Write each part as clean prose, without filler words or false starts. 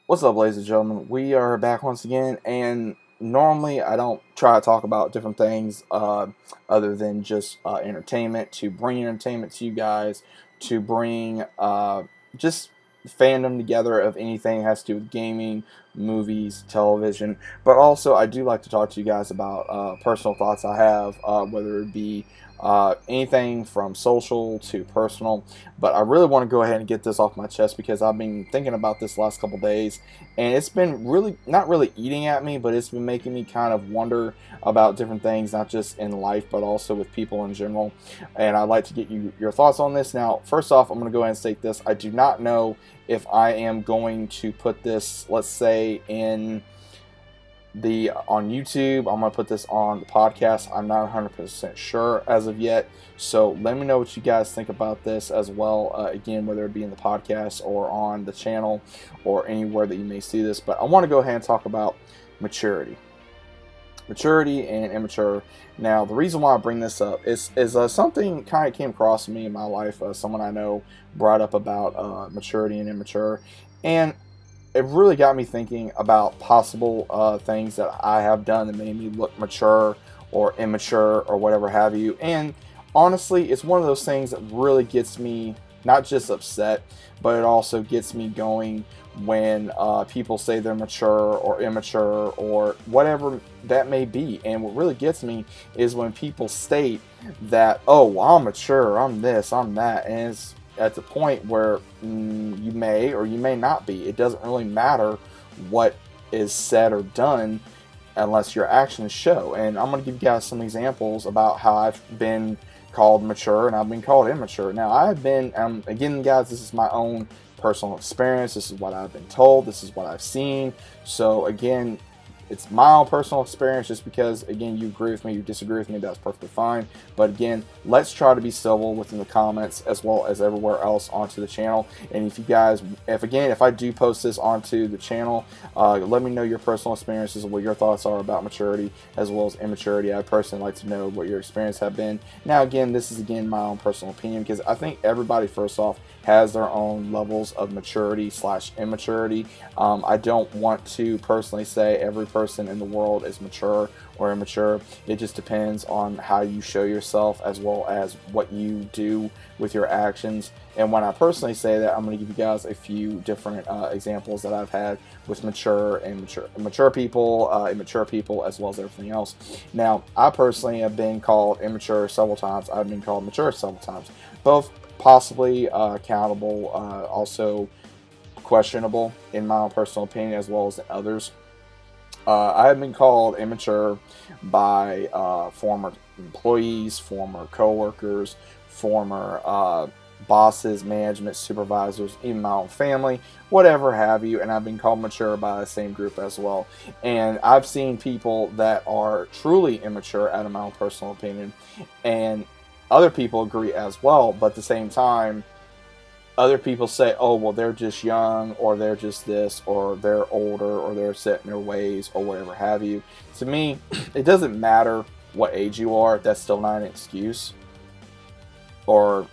What's up, ladies and gentlemen? We are back once again, and normally I don't try to talk about different things other than just entertainment, to bring entertainment to you guys, to bring just fandom together of anything that has to do with gaming, movies, television. But also, I do like to talk to you guys about personal thoughts I have, whether it be anything from social to personal. But I really want to go ahead and get this off my chest because I've been thinking about this last couple days, and it's been really not really eating at me, but it's been making me kind of wonder about different things, not just in life, but also with people in general. And I'd like to get your thoughts on this. Now, first off, I'm going to go ahead and state this: I do not know if I am going to put this, let's say, in the on YouTube. I'm gonna put this on the podcast. I'm not 100% sure as of yet, so let me know what you guys think about this as well. Again, whether it be in the podcast or on the channel or anywhere that you may see this. But I want to go ahead and talk about maturity, and immature. Now, the reason why I bring this up is something kind of came across me in my life. Someone I know brought up about maturity and immature, and it really got me thinking about possible things that I have done that made me look mature or immature or whatever have you. And honestly, it's one of those things that really gets me not just upset, but it also gets me going when people say they're mature or immature or whatever that may be. And what really gets me is when people state that, oh, well, I'm mature, I'm this, I'm that, and it's at the point where you may or you may not be. It doesn't really matter what is said or done unless your actions show. And I'm going to give you guys some examples about how I've been called mature and I've been called immature. Now, I've been, again, guys, this is my own personal experience. This is what I've been told. This is what I've seen. So, again, it's my own personal experience. Just because, again, you agree with me, you disagree with me, that's perfectly fine. But again, let's try to be civil within the comments as well as everywhere else onto the channel. And if you guys, if I do post this onto the channel, let me know your personal experiences and what your thoughts are about maturity as well as immaturity. I'd personally like to know what your experience have been. Now, again, this is my own personal opinion, because I think everybody, first off, has their own levels of maturity / immaturity. I don't want to personally say every person in the world is mature or immature. It just depends on how you show yourself as well as what you do with your actions. And when I personally say that, I'm going to give you guys a few different examples that I've had with mature and mature people, immature people, as well as everything else. Now, I personally have been called immature several times. I've been called mature several times. Both possibly accountable, also questionable in my own personal opinion, as well as others. I have been called immature by former employees, former coworkers, former bosses, management, supervisors, even my own family, whatever have you, and I've been called mature by the same group as well. And I've seen people that are truly immature, out of my own personal opinion, and other people agree as well, but at the same time, other people say, oh, well, they're just young, or they're just this, or they're older, or they're set in their ways, or whatever have you. To me, it doesn't matter what age you are. That's still not an excuse. Or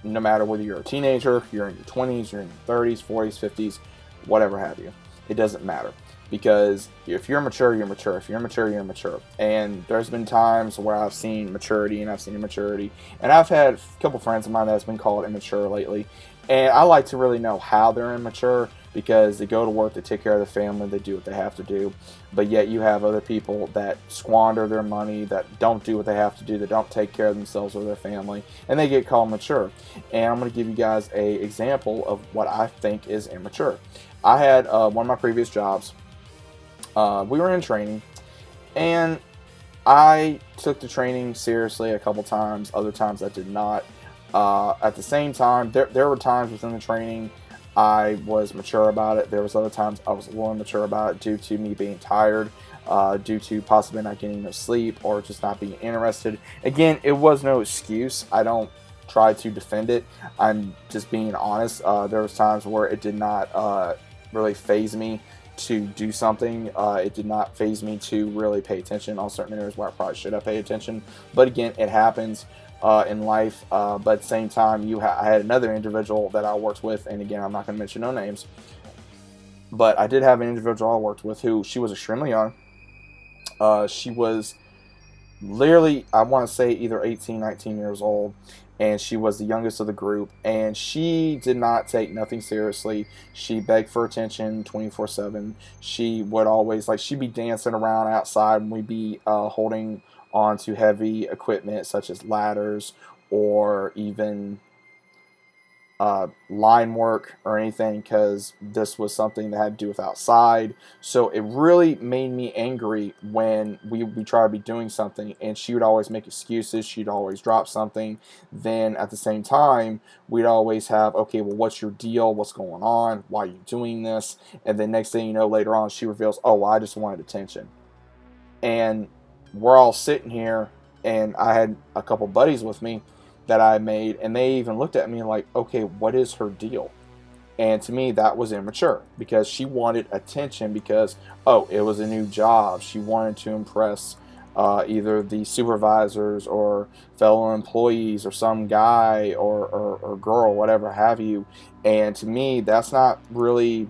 no matter whether you're a teenager, you're in your 20s, you're in your 30s, 40s, 50s, whatever have you. It doesn't matter. Because if you're mature, you're mature. If you're mature, you're mature. And there's been times where I've seen maturity and I've seen immaturity. And I've had a couple friends of mine that's been called immature lately. And I like to really know how they're immature, because they go to work, they take care of the family, they do what they have to do. But yet you have other people that squander their money, that don't do what they have to do, that don't take care of themselves or their family, and they get called mature. And I'm going to give you guys an example of what I think is immature. I had one of my previous jobs. We were in training, and I took the training seriously a couple times. Other times I did not. At the same time, there were times within the training I was mature about it. There was other times I was a little immature about it due to me being tired, due to possibly not getting enough sleep, or just not being interested. Again, it was no excuse. I don't try to defend it. I'm just being honest. There was times where it did not really faze me to do something. It did not faze me to really pay attention on certain areas where I probably should have paid attention. But again, it happens in life. But at the same time, I had another individual that I worked with, and again, I'm not going to mention no names, But I did have an individual I worked with who, she was extremely young. She was literally, I want to say either 18, 19 years old, and she was the youngest of the group, and she did not take nothing seriously. She begged for attention 24/7. She would always, like, she'd be dancing around outside, and we'd be holding on to heavy equipment such as ladders, or even line work or anything, because this was something that had to do with outside. So it really made me angry when we try to be doing something, and she would always make excuses. She'd always drop something. Then at the same time, we'd always have, okay, well, what's your deal? What's going on? Why are you doing this? And then next thing you know, later on, she reveals, oh, well, I just wanted attention. And we're all sitting here, and I had a couple buddies with me that I made, and they even looked at me like, okay, what is her deal? And to me, that was immature, because she wanted attention because, oh, it was a new job. She wanted to impress either the supervisors or fellow employees or some guy or girl, whatever have you. And to me, that's not really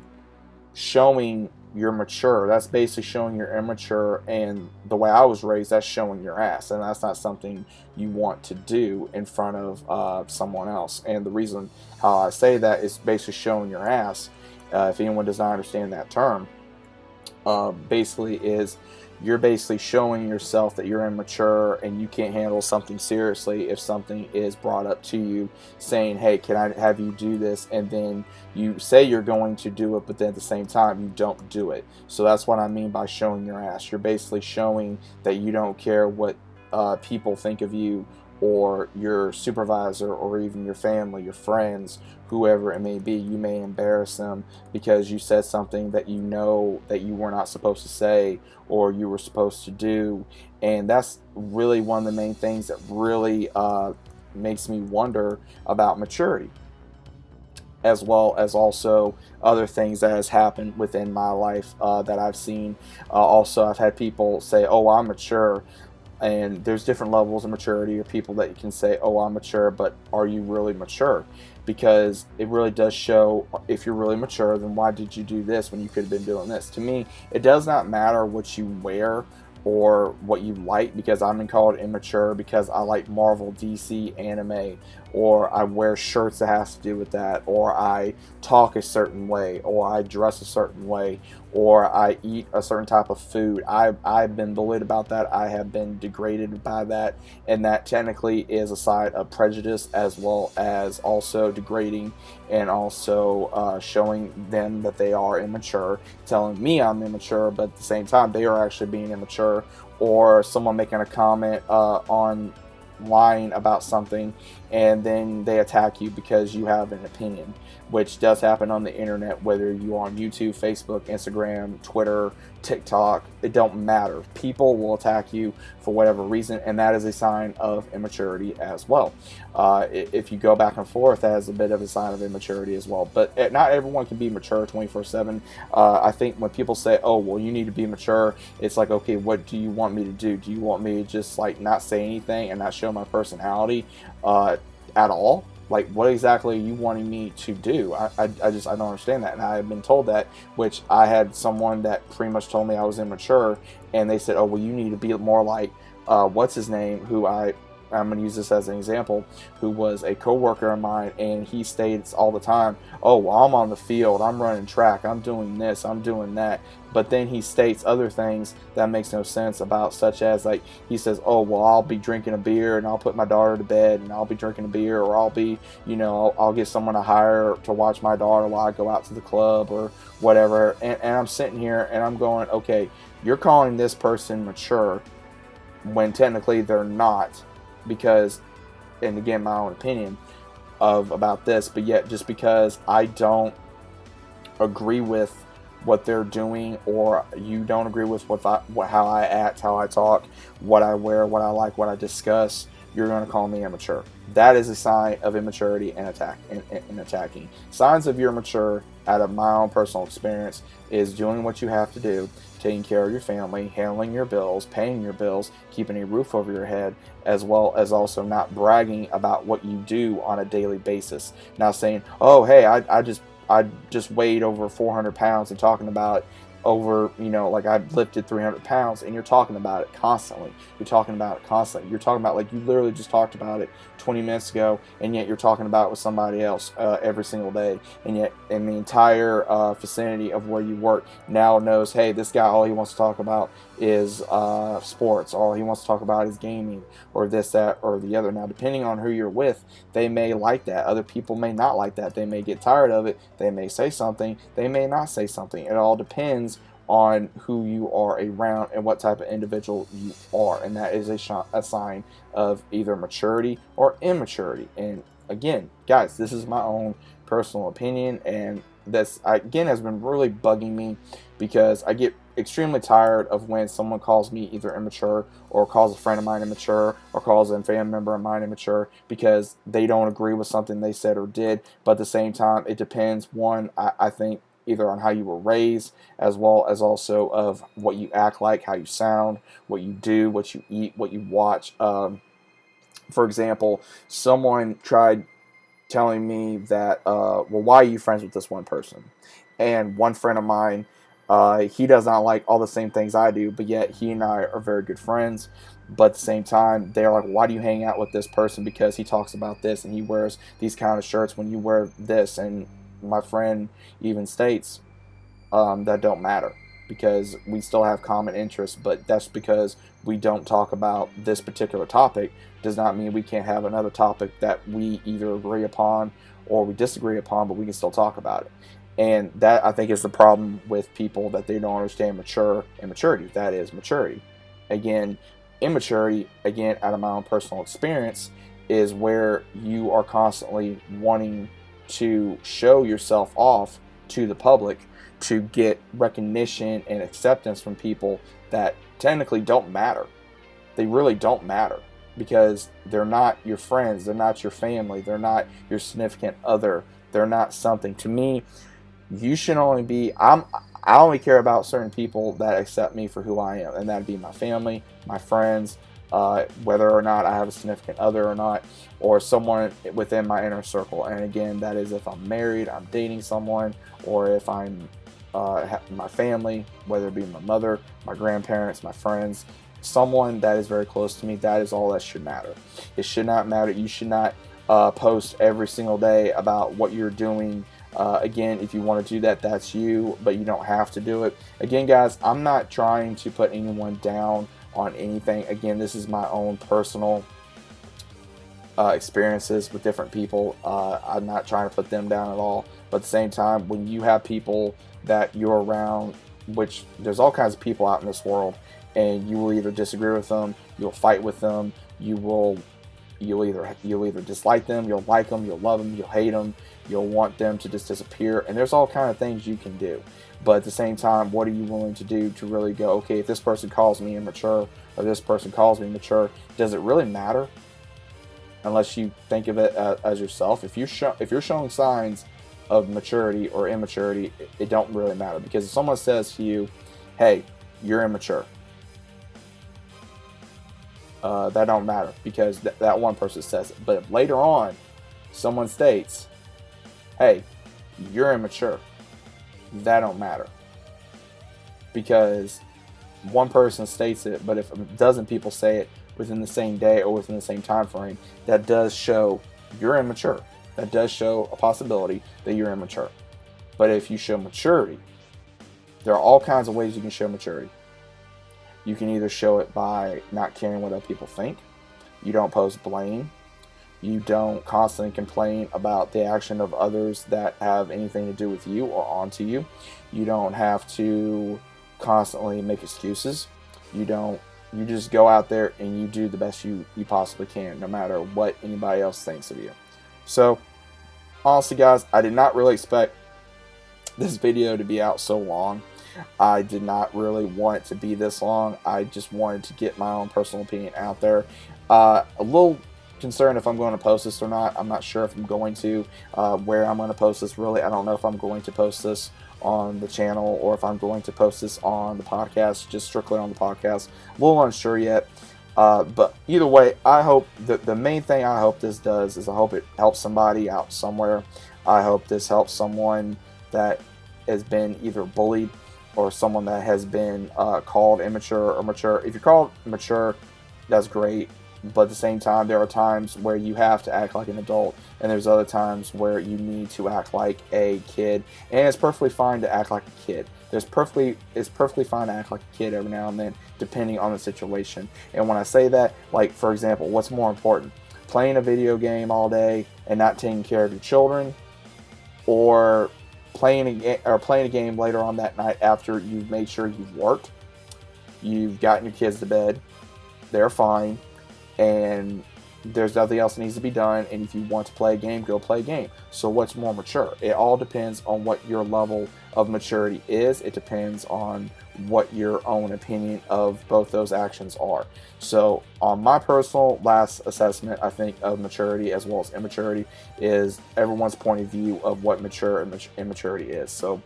showing you're mature. That's basically showing you're immature. And the way I was raised, that's showing your ass, and that's not something you want to do in front of someone else. And the reason how I say that is basically showing your ass. If anyone does not understand that term, basically is, you're basically showing yourself that you're immature and you can't handle something seriously if something is brought up to you saying, hey, can I have you do this? And then you say you're going to do it, but then at the same time you don't do it. So that's what I mean by showing your ass. You're basically showing that you don't care what people think of you, or your supervisor, or even your family, your friends, whoever it may be. You may embarrass them because you said something that you know that you were not supposed to say, or you were supposed to do. And that's really one of the main things that really makes me wonder about maturity, as well as also other things that has happened within my life that I've seen. Also, I've had people say, oh, I'm mature. And there's different levels of maturity, or people that you can say, oh, I'm mature, but are you really mature? Because it really does show, if you're really mature, then why did you do this when you could have been doing this? To me, it does not matter what you wear or what you like, because I'm called immature because I like Marvel, DC, anime, or I wear shirts that has to do with that, or I talk a certain way, or I dress a certain way, or I eat a certain type of food. I've been bullied about that. I have been degraded by that, and that technically is a side of prejudice, as well as also degrading, and also showing them that they are immature, telling me I'm immature, but at the same time they are actually being immature. Or someone making a comment on lying about something, and then they attack you because you have an opinion, which does happen on the internet, whether you are on YouTube, Facebook, Instagram, Twitter, TikTok. It don't matter. People will attack you for whatever reason, and that is a sign of immaturity as well. If you go back and forth, that is a bit of a sign of immaturity as well. But not everyone can be mature 24/7. I think when people say, oh, well, you need to be mature, it's like, okay, what do you want me to do? Do you want me to just like not say anything and not show my personality at all? Like, what exactly are you wanting me to do? I don't understand that. And I have been told that, which I had someone that pretty much told me I was immature, and they said, oh, well, you need to be more like, what's his name, who I'm going to use this as an example, who was a coworker of mine, and he states all the time, oh, well, I'm on the field, I'm running track, I'm doing this, I'm doing that. But then he states other things that makes no sense about, such as, like, he says, oh, well, I'll be drinking a beer and I'll put my daughter to bed, and I'll be drinking a beer, or I'll be, I'll get someone to hire to watch my daughter while I go out to the club or whatever. And I'm sitting here and I'm going, okay, you're calling this person mature when technically they're not. Because, and again, my own opinion about this, but yet just because I don't agree with what they're doing, or you don't agree with how I act, how I talk, what I wear, what I like, what I discuss, you're going to call me immature. That is a sign of immaturity and attacking. Signs of you're mature, out of my own personal experience, is doing what you have to do, taking care of your family, handling your bills, paying your bills, keeping a roof over your head, as well as also not bragging about what you do on a daily basis. Not saying, oh, hey, I just weighed over 400 pounds and talking about over, like I lifted 300 pounds, and you're talking about it constantly. You're talking about it constantly. You're talking about, like, you literally just talked about it 20 minutes ago, and yet you're talking about it with somebody else every single day. And yet, in the entire vicinity of where you work now knows, hey, this guy, all he wants to talk about is sports. All he wants to talk about is gaming, or this, that, or the other. Now, depending on who you're with, they may like that. Other people may not like that. They may get tired of it. They may say something. They may not say something. It all depends on who you are around and what type of individual you are, and that is a sign of either maturity or immaturity. And again, guys, this is my own personal opinion, and this again has been really bugging me, because I get extremely tired of when someone calls me either immature, or calls a friend of mine immature, or calls a family member of mine immature, because they don't agree with something they said or did. But at the same time, it depends, one, I think, either on how you were raised, as well as also of what you act like, how you sound, what you do, what you eat, what you watch. For example, someone tried telling me that, well, why are you friends with this one person? And one friend of mine, he does not like all the same things I do, but yet he and I are very good friends. But at the same time, they're like, why do you hang out with this person? Because he talks about this, and he wears these kind of shirts when you wear this. And my friend even states that don't matter, because we still have common interests, but that's because we don't talk about this particular topic does not mean we can't have another topic that we either agree upon or we disagree upon, but we can still talk about it. And that, I think, is the problem with people, that they don't understand mature and maturity. That is maturity. Again, immaturity, again, out of my own personal experience, is where you are constantly wanting to show yourself off to the public to get recognition and acceptance from people that technically don't matter. They really don't matter, because they're not your friends, they're not your family, they're not your significant other, they're not something. To me, you should only be, I only care about certain people that accept me for who I am, and that'd be my family, my friends, whether or not I have a significant other or not, or someone within my inner circle. And again, that is if I'm married, I'm dating someone, or if I'm my family, whether it be my mother, my grandparents, my friends, someone that is very close to me. That is all that should matter. It should not matter. You should not post every single day about what you're doing. Again, if you want to do that, that's you, but you don't have to do it. Again, guys, I'm not trying to put anyone down on anything. Again, this is my own personal experiences with different people. I'm not trying to put them down at all. But at the same time, when you have people that you're around, which there's all kinds of people out in this world, and you will either disagree with them, you'll fight with them, you'll either dislike them, you'll like them, you'll love them, you'll hate them, you'll want them to just disappear, and there's all kind of things you can do. But at the same time, what are you willing to do to really go, okay, if this person calls me immature, or this person calls me mature, does it really matter? Unless you think of it as yourself. If you're showing signs of maturity or immaturity, it don't really matter. Because if someone says to you, hey, you're immature, that don't matter, because that one person says it. But if later on someone states, hey, you're immature, that don't matter, because one person states it, but if a dozen people say it within the same day or within the same time frame, that does show you're immature. That does show a possibility that you're immature. But if you show maturity, there are all kinds of ways you can show maturity. You can either show it by not caring what other people think. You don't post blame. You don't constantly complain about the action of others that have anything to do with you or onto you. You don't have to constantly make excuses. You just go out there and you do the best you possibly can, no matter what anybody else thinks of you. So, honestly, guys, I did not really expect this video to be out so long. I did not really want it to be this long. I just wanted to get my own personal opinion out there. A little concerned if I'm going to post this or not. I'm not sure if I'm going to, where I'm going to post this, really. I don't know if I'm going to post this on the channel or if I'm going to post this on the podcast, just strictly on the podcast. A little unsure yet. But either way, I hope that the main thing I hope this does is I hope it helps somebody out somewhere. I hope this helps someone that has been either bullied or someone that has been called immature or mature. If you're called mature, that's great. But at the same time, there are times where you have to act like an adult, and there's other times where you need to act like a kid. And it's perfectly fine to act like a kid. It's perfectly fine to act like a kid every now and then, depending on the situation. And when I say that, like for example, what's more important? Playing a video game all day and not taking care of your children, or playing a game later on that night after you've made sure you've worked, you've gotten your kids to bed, they're fine, and there's nothing else that needs to be done, and if you want to play a game, go play a game. So what's more mature? It all depends on what your level of maturity is. It depends on what your own opinion of both those actions are. So on my personal last assessment, I think of maturity as well as immaturity is everyone's point of view of what mature and immaturity is. So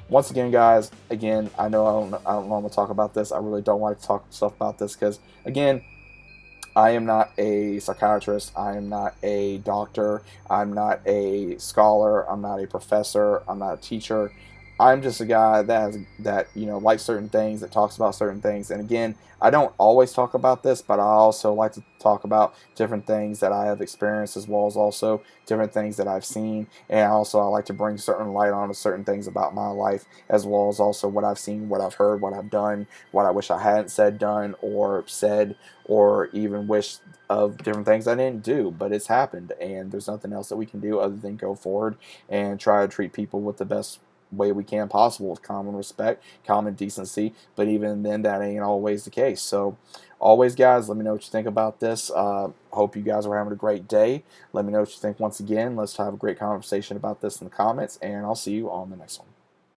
once again, guys, I know I don't normally talk about this. I really don't like to talk stuff about this because, again, I am not a psychiatrist. I am not a doctor. I'm not a scholar. I'm not a professor. I'm not a teacher. I'm just a guy that likes certain things, that talks about certain things. And again, I don't always talk about this, but I also like to talk about different things that I have experienced, as well as also different things that I've seen. And also, I like to bring certain light on to certain things about my life, as well as also what I've seen, what I've heard, what I've done, what I wish I hadn't said, done, or said, or even wish of different things I didn't do. But it's happened, and there's nothing else that we can do other than go forward and try to treat people with the best way we can possible, with common respect, common decency. But even then, that ain't always the case. So always, guys, let me know what you think about this. Hope you guys are having a great day. Let me know what you think once again. Let's have a great conversation about this in the comments, and I'll see you on the next one.